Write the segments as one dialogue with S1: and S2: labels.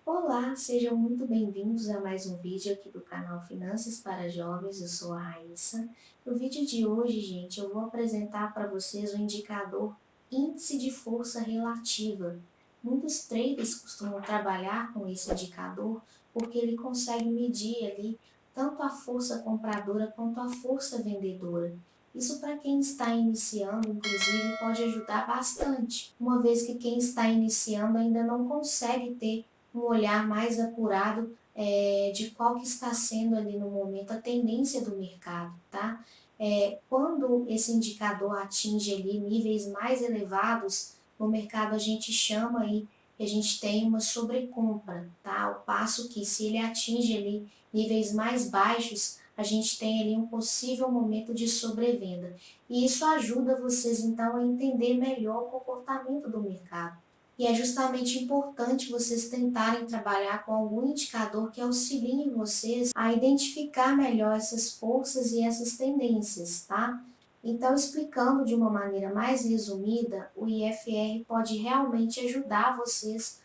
S1: Olá, sejam muito bem-vindos a mais um vídeo aqui do canal Finanças para Jovens. Eu sou a Raíssa. No vídeo de hoje, gente, eu vou apresentar para vocês o indicador Índice de Força Relativa. Muitos traders costumam trabalhar com esse indicador porque ele consegue medir ali tanto a força compradora quanto a força vendedora. Isso para quem está iniciando, inclusive, pode ajudar bastante, uma vez que quem está iniciando ainda não consegue ter um olhar mais apurado de qual que está sendo ali no momento a tendência do mercado, tá? Quando esse indicador atinge ali níveis mais elevados no mercado, a gente chama aí que a gente tem uma sobrecompra, tá? Ao passo que se ele atinge ali níveis mais baixos, a gente tem ali um possível momento de sobrevenda. E isso ajuda vocês então a entender melhor o comportamento do mercado. E é justamente importante vocês tentarem trabalhar com algum indicador que auxilie vocês a identificar melhor essas forças e essas tendências, tá? Então, explicando de uma maneira mais resumida, o IFR pode realmente ajudar vocês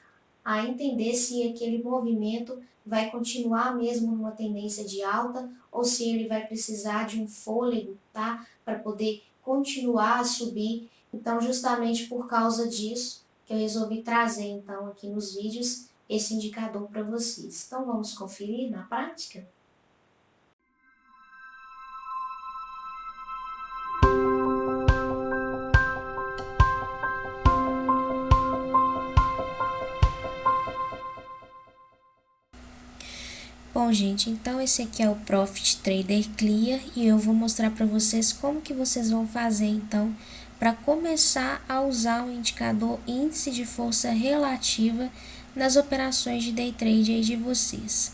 S1: a entender se aquele movimento vai continuar mesmo numa tendência de alta ou se ele vai precisar de um fôlego, tá? Para poder continuar a subir. Então, justamente por causa disso, que eu resolvi trazer então aqui nos vídeos esse indicador para vocês. Então, vamos conferir na prática? Bom, gente, então esse aqui é o Profit Trader Clear e eu vou mostrar para vocês como que vocês vão fazer então para começar a usar o indicador índice de força relativa nas operações de day trade aí de vocês.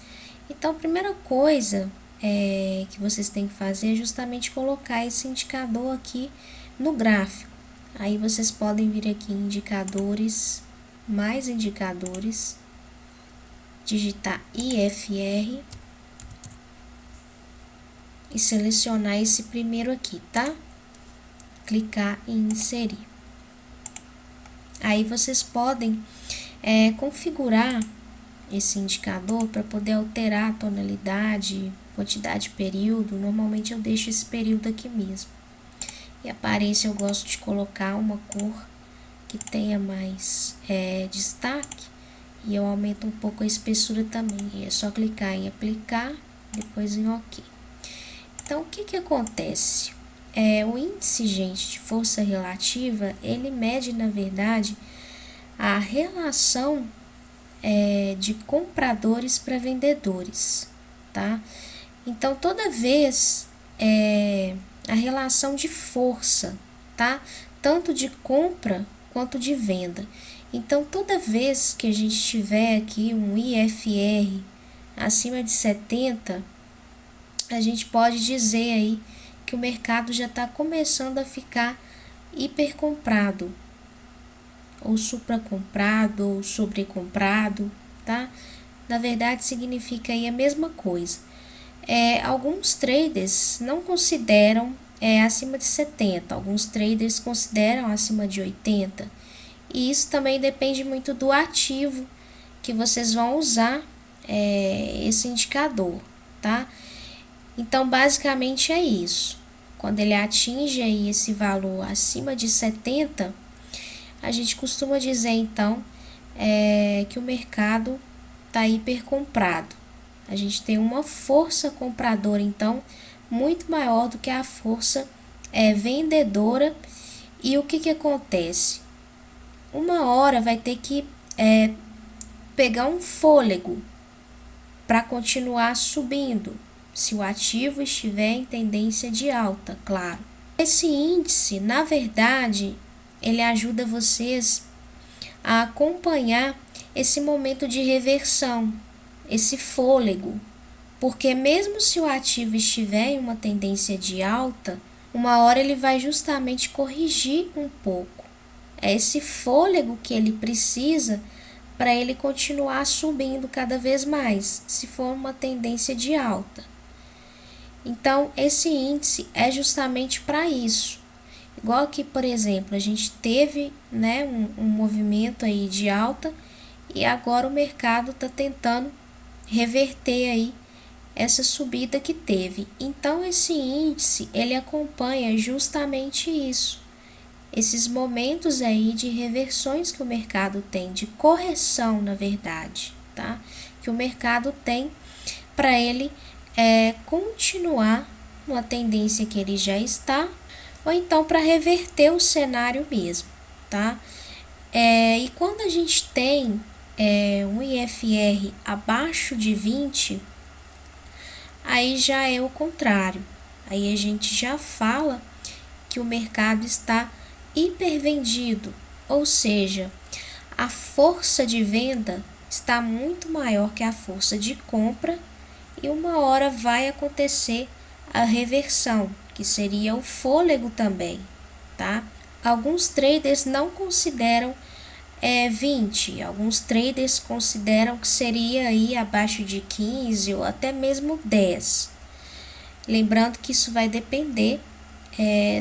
S1: Então, a primeira coisa que vocês têm que fazer é justamente colocar esse indicador aqui no gráfico. Aí vocês podem vir aqui em indicadores, mais indicadores, digitar IFR e selecionar esse primeiro aqui, tá? Clicar em inserir. Aí vocês podem configurar esse indicador para poder alterar a tonalidade, quantidade de período. Normalmente eu deixo esse período aqui mesmo. E aparência eu gosto de colocar uma cor que tenha mais destaque. E eu aumento um pouco a espessura também. E é só clicar em aplicar, depois em OK. Então, o que acontece? O índice, gente, de força relativa, ele mede, na verdade, a relação de compradores para vendedores, tá? Então, toda vez a relação de força, tá? Tanto de compra quanto de venda. Então, toda vez que a gente tiver aqui um IFR acima de 70, a gente pode dizer aí que o mercado já está começando a ficar hipercomprado, ou supracomprado, ou sobrecomprado, tá? Na verdade, significa aí a mesma coisa. Alguns traders não consideram acima de 70, alguns traders consideram acima de 80. E isso também depende muito do ativo que vocês vão usar esse indicador, tá? Então, basicamente é isso. Quando ele atinge aí esse valor acima de 70, a gente costuma dizer, então, que o mercado está hipercomprado. A gente tem uma força compradora, então, muito maior do que a força vendedora. E o que acontece? Uma hora vai ter que pegar um fôlego para continuar subindo, se o ativo estiver em tendência de alta, claro. Esse índice, na verdade, ele ajuda vocês a acompanhar esse momento de reversão, esse fôlego, porque mesmo se o ativo estiver em uma tendência de alta, uma hora ele vai justamente corrigir um pouco. É esse fôlego que ele precisa para ele continuar subindo cada vez mais, se for uma tendência de alta. Então, esse índice é justamente para isso. Igual que, por exemplo, a gente teve um movimento aí de alta e agora o mercado está tentando reverter aí essa subida que teve. Então esse índice ele acompanha justamente isso, esses momentos aí de reversões que o mercado tem, de correção na verdade, tá? Que o mercado tem para ele continuar numa tendência que ele já está, ou então para reverter o cenário mesmo, tá? E quando a gente tem um IFR abaixo de 20, aí já é o contrário. Aí a gente já fala que o mercado está hipervendido, ou seja, a força de venda está muito maior que a força de compra e uma hora vai acontecer a reversão, que seria o fôlego também, tá? Alguns traders não consideram 20, alguns traders consideram que seria aí abaixo de 15 ou até mesmo 10. Lembrando que isso vai depender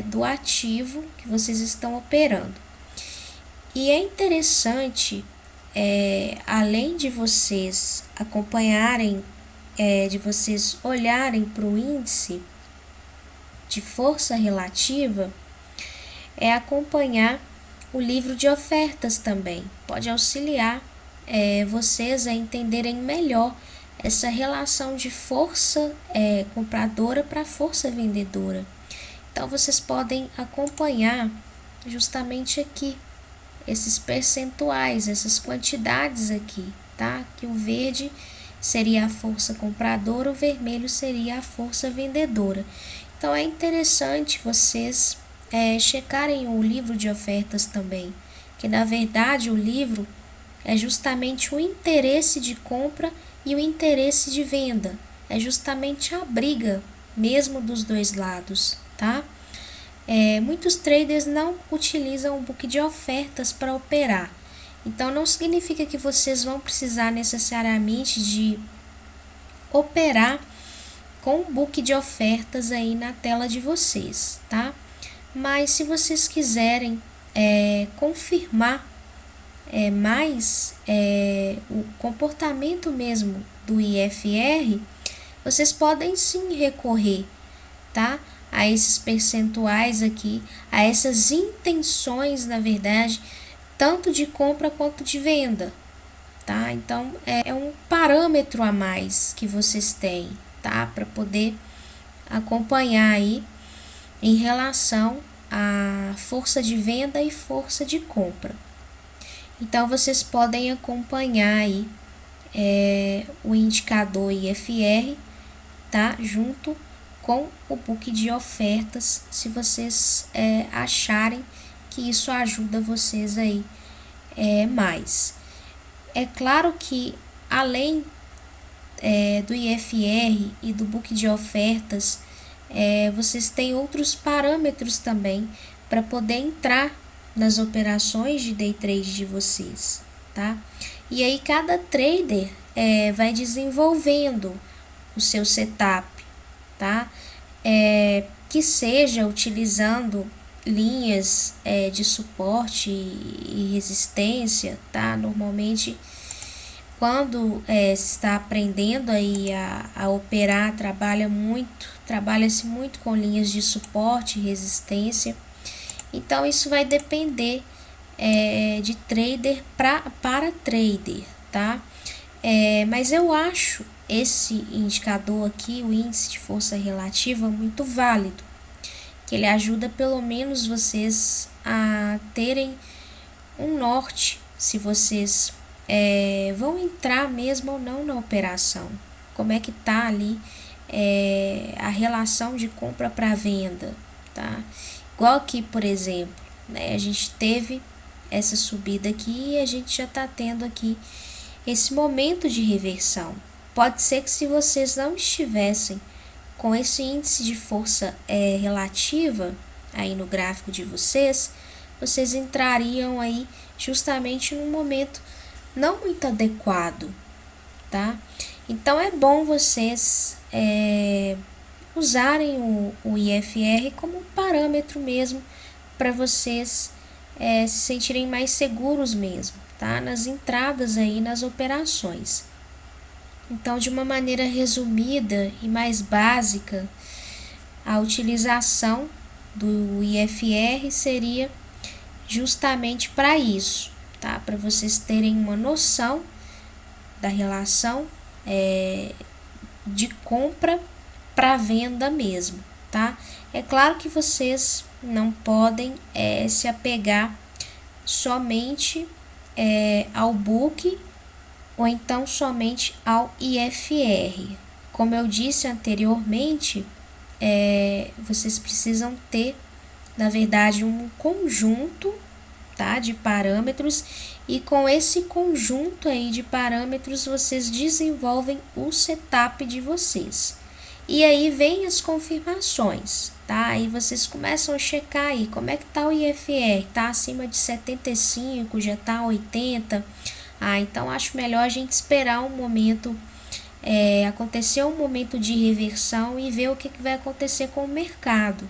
S1: do ativo que vocês estão operando. E é interessante, além de vocês acompanharem, de vocês olharem para o índice de força relativa, acompanhar o livro de ofertas também. Pode auxiliar vocês a entenderem melhor essa relação de força compradora para força vendedora. Então vocês podem acompanhar justamente aqui esses percentuais, essas quantidades aqui, tá? Que o verde seria a força compradora, o vermelho seria a força vendedora. Então é interessante vocês checarem o livro de ofertas também, que na verdade o livro é justamente o interesse de compra e o interesse de venda, é justamente a briga mesmo dos dois lados, tá? Muitos traders não utilizam o book de ofertas para operar, então não significa que vocês vão precisar necessariamente de operar com o book de ofertas aí na tela de vocês, tá? Mas se vocês quiserem confirmar mais o comportamento mesmo do IFR, vocês podem sim recorrer, tá? A esses percentuais aqui, a essas intenções, na verdade, tanto de compra quanto de venda, tá? Então, é um parâmetro a mais que vocês têm, tá? Para poder acompanhar aí em relação à força de venda e força de compra. Então, vocês podem acompanhar aí o indicador IFR, tá? Junto com o book de ofertas, se vocês acharem que isso ajuda vocês aí mais. É claro que além do IFR e do book de ofertas, vocês têm outros parâmetros também para poder entrar nas operações de day trade de vocês, tá? E aí cada trader vai desenvolvendo o seu setup, tá? Que seja utilizando linhas de suporte e resistência, tá? Normalmente quando se está aprendendo aí a operar, trabalha-se muito com linhas de suporte e resistência. Então isso vai depender de trader para trader, tá? Mas eu acho esse indicador aqui, o índice de força relativa, muito válido, que ele ajuda pelo menos vocês a terem um norte, se vocês vão entrar mesmo ou não na operação, como é que tá ali a relação de compra para venda, tá? Igual aqui, por exemplo, né, a gente teve essa subida aqui e a gente já está tendo aqui esse momento de reversão. Pode ser que se vocês não estivessem com esse índice de força relativa aí no gráfico de vocês, vocês entrariam aí justamente num momento não muito adequado, tá? Então é bom vocês usarem o IFR como parâmetro mesmo para vocês se sentirem mais seguros mesmo, tá? Nas entradas aí, nas operações. Então, de uma maneira resumida e mais básica, a utilização do IFR seria justamente para isso, tá? Para vocês terem uma noção da relação de compra para venda mesmo, tá? É claro que vocês não podem se apegar somente ao book ou então somente ao IFR. Como eu disse anteriormente, vocês precisam ter, na verdade, um conjunto, tá, de parâmetros, e com esse conjunto aí de parâmetros vocês desenvolvem o setup de vocês. E aí vem as confirmações, tá? Aí vocês começam a checar aí como é que tá o IFR, tá acima de 75, já tá 80. Então acho melhor a gente esperar um momento, acontecer um momento de reversão e ver o que vai acontecer com o mercado.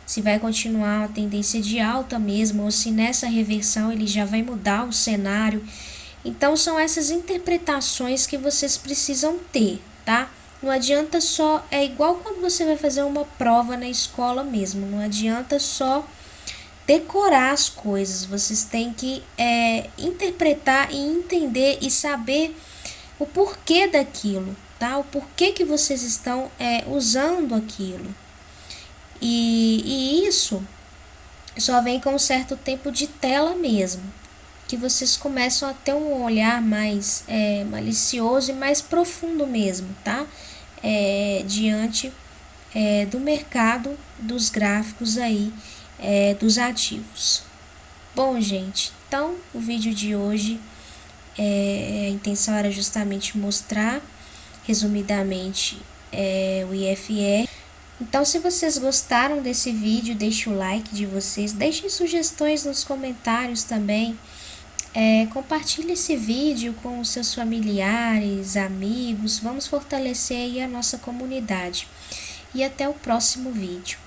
S1: Se vai continuar uma tendência de alta mesmo, ou se nessa reversão ele já vai mudar o cenário. Então são essas interpretações que vocês precisam ter, tá? Não adianta só, é igual quando você vai fazer uma prova na escola mesmo, não adianta só decorar as coisas, vocês têm que interpretar e entender e saber o porquê daquilo, tá? O porquê que vocês estão usando aquilo. E isso só vem com um certo tempo de tela mesmo, que vocês começam a ter um olhar mais malicioso e mais profundo mesmo, tá? Diante do mercado, dos gráficos aí, dos ativos. Bom, gente, então o vídeo de hoje, a intenção era justamente mostrar resumidamente o IFR. Então, se vocês gostaram desse vídeo, deixe o like de vocês, deixem sugestões nos comentários também. Compartilhe esse vídeo com os seus familiares, amigos, vamos fortalecer aí a nossa comunidade. E até o próximo vídeo.